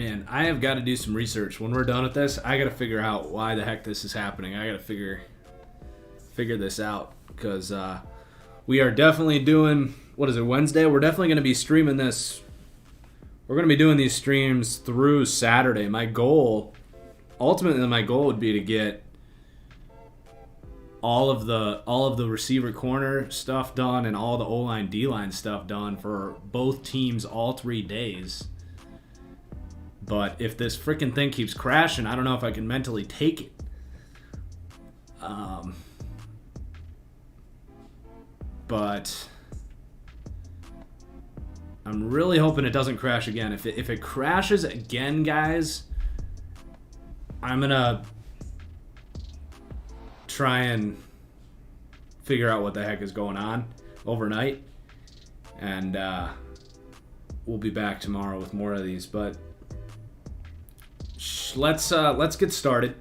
Man, I have got to do some research. When we're done with this, I got to figure out why the heck this is happening. I got to figure this out because we are definitely doing, what is it, Wednesday? We're definitely going to be streaming this. We're going to be doing these streams through Saturday. Ultimately, my goal would be to get all of the receiver corner stuff done and all the O-line, D-line stuff done for both teams all 3 days. But if this freaking thing keeps crashing, I don't know if I can mentally take it. But I'm really hoping it doesn't crash again. If it crashes again, guys, I'm going to try and figure out what the heck is going on overnight. And we'll be back tomorrow with more of these. But let's get started.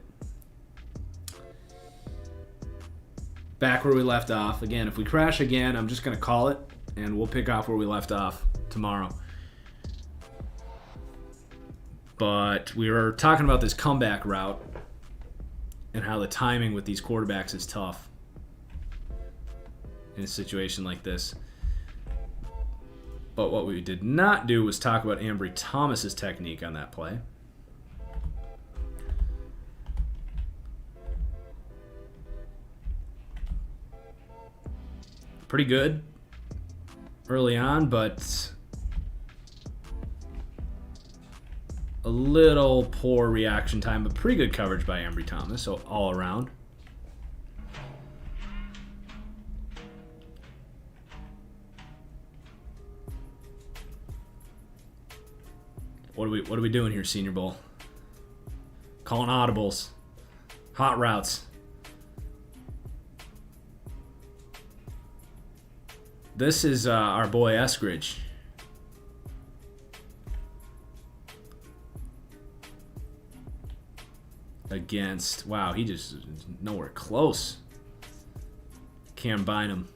Back where we left off. Again, if we crash again, I'm just going to call it, and we'll pick off where we left off tomorrow. But we were talking about this comeback route and how the timing with these quarterbacks is tough in a situation like this. But what we did not do was talk about Ambry Thomas's technique on that play. Pretty good early on, but a little poor reaction time, but pretty good coverage by Ambry Thomas, so all around. What are we doing here, Senior Bowl? Calling audibles. Hot routes. This is our boy Eskridge. Against, wow, he just nowhere close. Cam Bynum.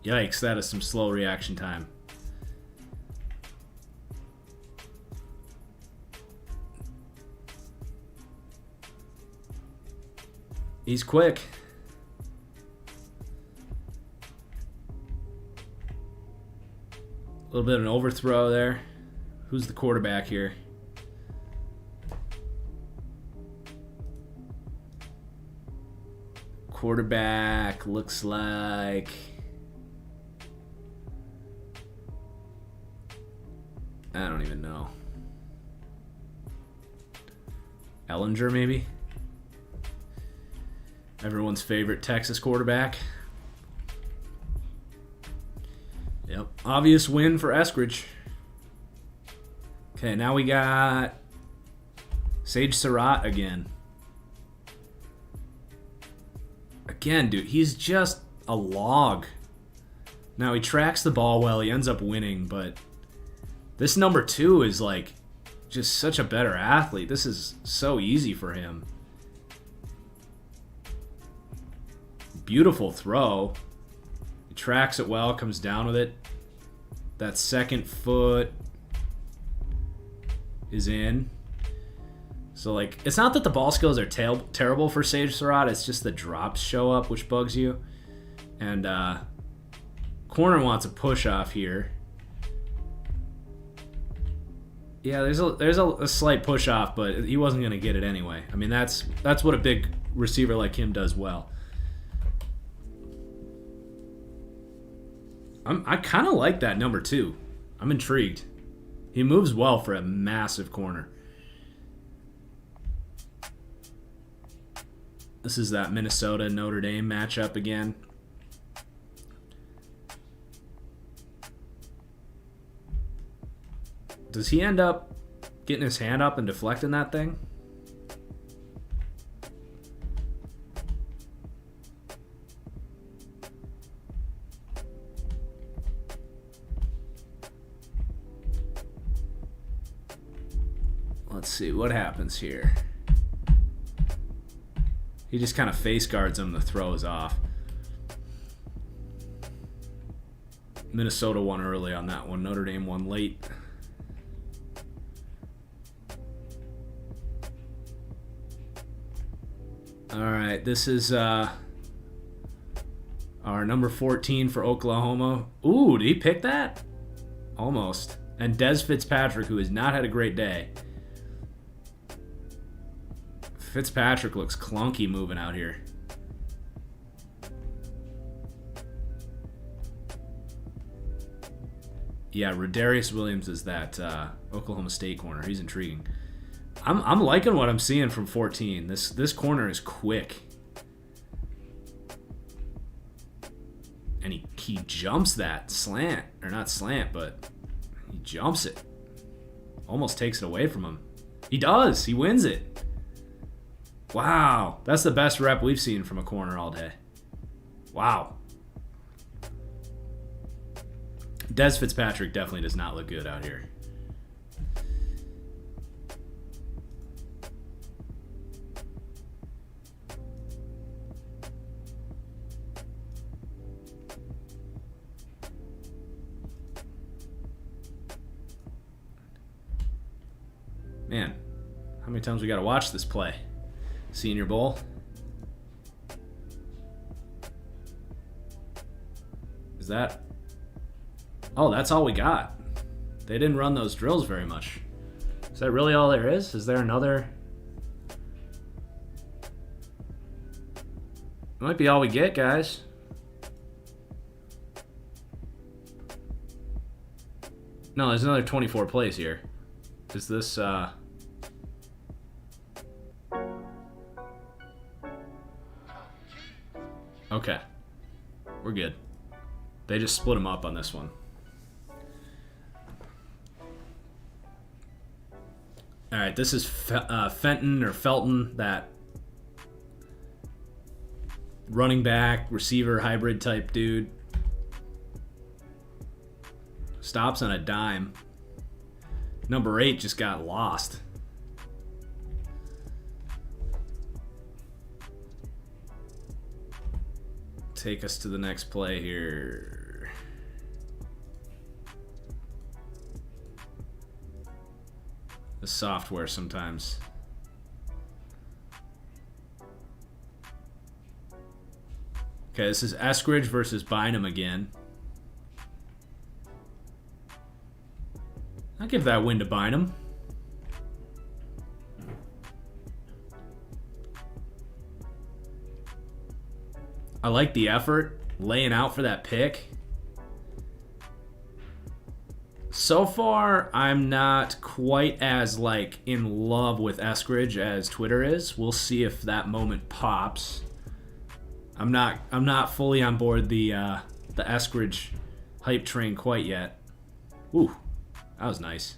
Yikes, that is some slow reaction time. He's quick. A little bit of an overthrow there. Who's the quarterback here? Quarterback looks like... I don't even know. Ellinger, maybe? Everyone's favorite Texas quarterback. Yep, obvious win for Eskridge. Okay, now we got Sage Surratt again. Again, dude, he's just a log. Now, he tracks the ball well. He ends up winning, but this number 2 is, like, just such a better athlete. This is so easy for him. Beautiful throw. He tracks it well, comes down with it. That second foot is in. So, like, it's not that the ball skills are terrible for Sage Surratt. It's just the drops show up, which bugs you. And corner wants a push off here. Yeah, there's a slight push off, but he wasn't going to get it anyway. I mean, that's what a big receiver like him does well. I kind of like that number 2. I'm intrigued. He moves well for a massive corner. This is that Minnesota-Notre Dame matchup again. Does he end up getting his hand up and deflecting that thing? Let's see what happens here. He just kind of face guards him. The throw is off. Minnesota won early on that one. Notre Dame won late. All right, this is our number 14 for Oklahoma. Ooh, did he pick that? Almost. And Des Fitzpatrick, who has not had a great day. Fitzpatrick looks clunky moving out here. Yeah, Rodarius Williams is that Oklahoma State corner. He's intriguing. I'm liking what I'm seeing from 14. This corner is quick. And he jumps that slant. Or not slant, but he jumps it. Almost takes it away from him. He does. He wins it. Wow. That's the best rep we've seen from a corner all day. Wow. Des Fitzpatrick definitely does not look good out here. Man, how many times we got to watch this play? Senior Bowl. Is that... Oh, that's all we got. They didn't run those drills very much. Is that really all there is? Is there another... Might be all we get, guys. No, there's another 24 plays here. Is this, Okay. We're good. They just split them up on this one. Alright, this is Fenton or Felton, that running back, receiver, hybrid type dude. Stops on a dime. Number 8 just got lost. Take us to the next play here. The software sometimes. Okay, this is Eskridge versus Bynum again. I'll give that win to Bynum. I like the effort, laying out for that pick. So far, I'm not quite as in love with Eskridge as Twitter is. We'll see if that moment pops. I'm not fully on board the Eskridge hype train quite yet. Ooh. That was nice.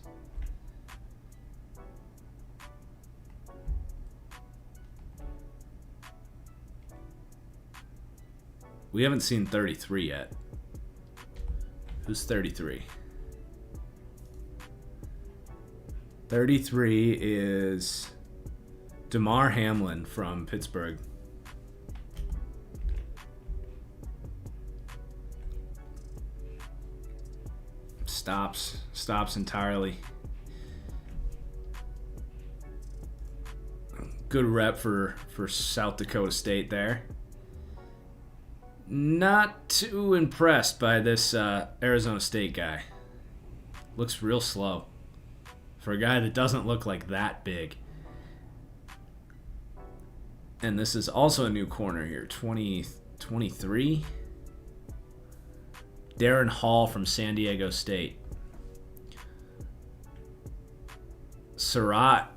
We haven't seen 33 yet. Who's 33? 33 is Damar Hamlin from Pittsburgh. Stops entirely. Good rep for South Dakota State there. Not too impressed by this Arizona State guy. Looks real slow for a guy that doesn't look like that big. And this is also a new corner here, 23. Darren Hall from San Diego State. Surratt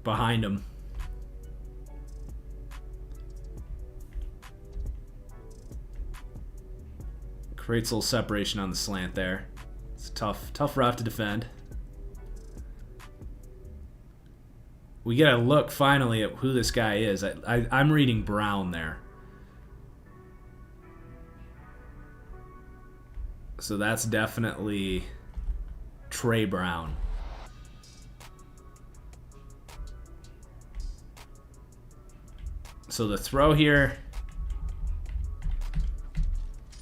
behind him. Creates a little separation on the slant there. It's a tough route to defend. We get a look finally at who this guy is. I'm reading Brown there. So that's definitely Trey Brown. So the throw here,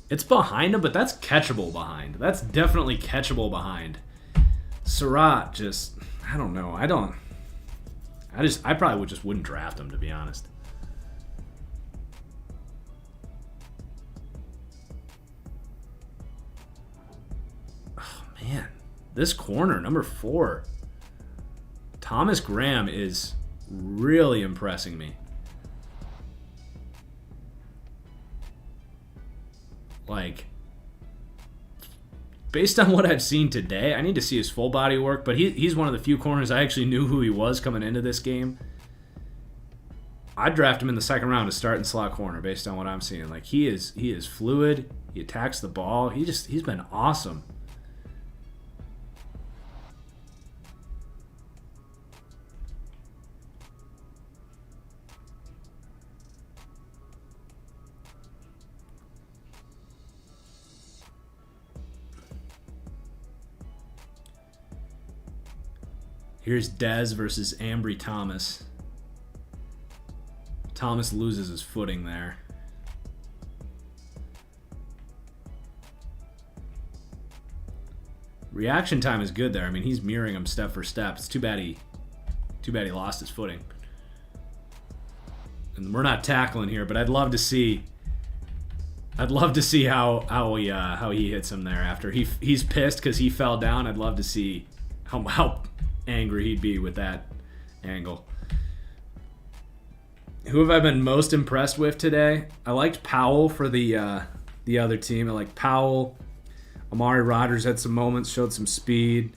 it's behind him, but that's catchable behind. That's definitely catchable behind. Surratt just, I don't know. I I probably wouldn't draft him, to be honest. Oh man, this corner, number 4, Thomas Graham is really impressing me. Like, based on what I've seen today, I need to see his full body work, but he's one of the few corners I actually knew who he was coming into this game. I'd draft him in the second round to start in slot corner based on what I'm seeing. Like, he is fluid. He attacks the ball. He's been awesome. Here's Dez versus Ambry Thomas. Thomas loses his footing there. Reaction time is good there. I mean, he's mirroring him step for step. It's too bad he lost his footing. And we're not tackling here, but I'd love to see how he hits him there after he's pissed because he fell down. I'd love to see how angry he'd be with that angle. Who have I been most impressed with today? I liked Powell for the other team. I like Powell. Amari Rodgers had some moments, showed some speed.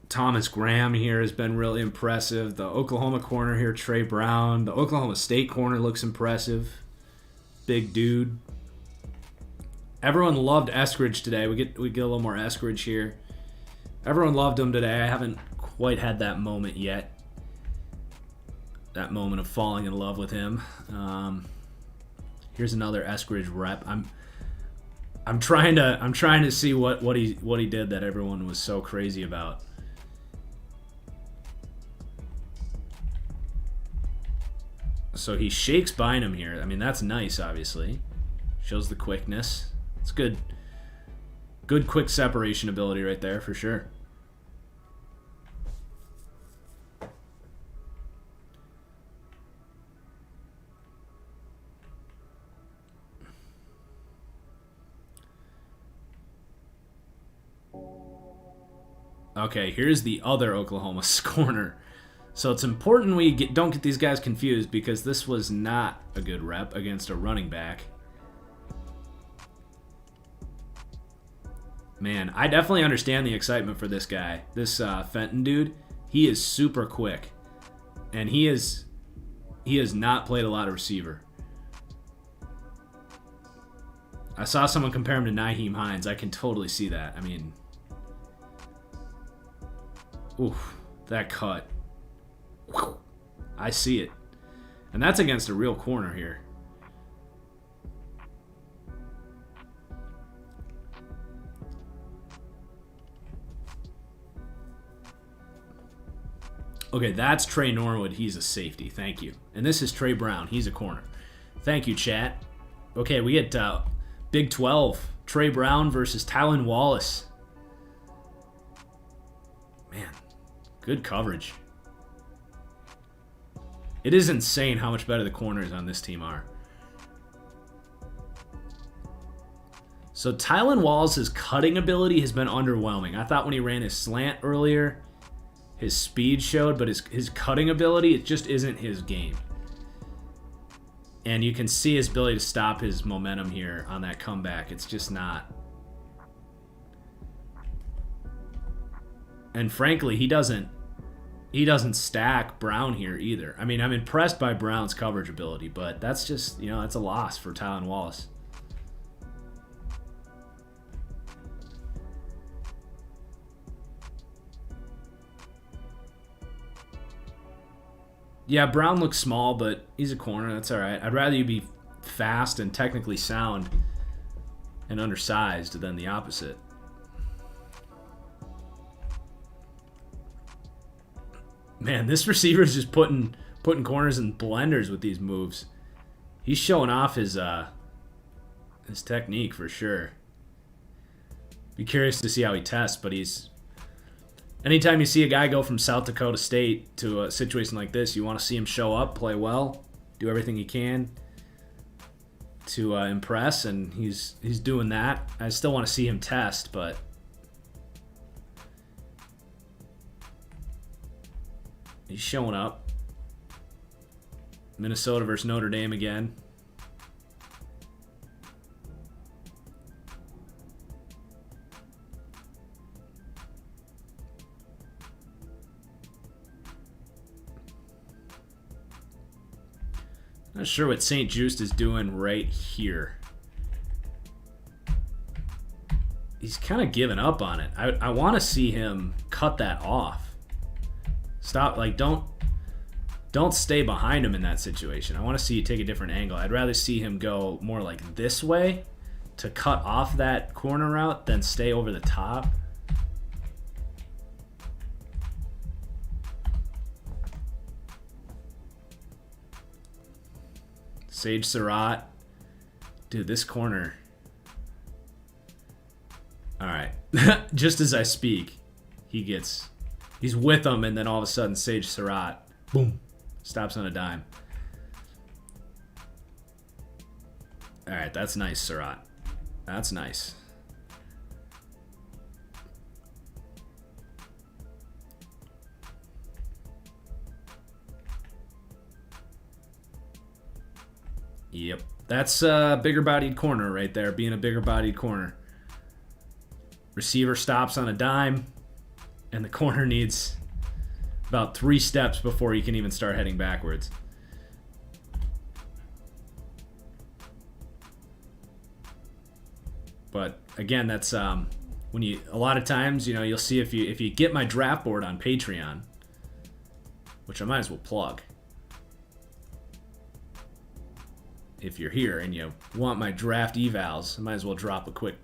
Thomas Graham here has been really impressive. The Oklahoma corner here, Trey Brown. The Oklahoma State corner looks impressive. Big dude. Everyone loved Eskridge today. We get a little more Eskridge here. Everyone loved him today. I haven't quite had that moment yet. That moment of falling in love with him. Here's another Eskridge rep. I'm trying to see what he did that everyone was so crazy about. So he shakes Bynum here. I mean, that's nice, obviously. Shows the quickness. It's good. Good quick separation ability right there for sure. Okay, here's the other Oklahoma corner. So it's important we don't get these guys confused because this was not a good rep against a running back. Man, I definitely understand the excitement for this guy. This Fenton dude, he is super quick. And he has not played a lot of receiver. I saw someone compare him to Nyheim Hines. I can totally see that. I mean, oof, that cut. I see it. And that's against a real corner here. Okay, that's Trey Norwood. He's a safety. Thank you. And this is Trey Brown. He's a corner. Thank you, chat. Okay, we get Big 12. Trey Brown versus Tylan Wallace. Man, good coverage. It is insane how much better the corners on this team are. So Tylan Wallace's cutting ability has been underwhelming. I thought when he ran his slant earlier, his speed showed, but his cutting ability, it just isn't his game. And you can see his ability to stop his momentum here on that comeback. It's just not. And frankly, he doesn't stack Brown here either. I mean, I'm impressed by Brown's coverage ability, but that's just, that's a loss for Tylan Wallace. Yeah, Brown looks small, but he's a corner. That's all right. I'd rather you be fast and technically sound and undersized than the opposite. Man, this receiver is just putting corners in blenders with these moves. He's showing off his technique for sure. Be curious to see how he tests, but he's Anytime you see a guy go from South Dakota State to a situation like this, you want to see him show up, play well, do everything he can to impress, and he's doing that. I still want to see him test, but he's showing up. Minnesota versus Notre Dame again. Not sure what St. Just is doing right here. He's kind of giving up on it. I want to see him cut that off. Stop, like, don't stay behind him in that situation. I want to see you take a different angle. I'd rather see him go more like this way to cut off that corner route than stay over the top. Sage Surratt. Dude, this corner. All right. Just as I speak, he's with him, and then all of a sudden, Sage Surratt, boom, stops on a dime. All right, that's nice, Surratt. That's nice. Yep. That's a bigger bodied corner right there, being a bigger bodied corner. Receiver stops on a dime, and the corner needs about 3 steps before he can even start heading backwards. But again, that's when you, a lot of times, you know, you'll see if you get my draft board on Patreon, which I might as well plug. If you're here and you want my draft evals, I might as well drop a quick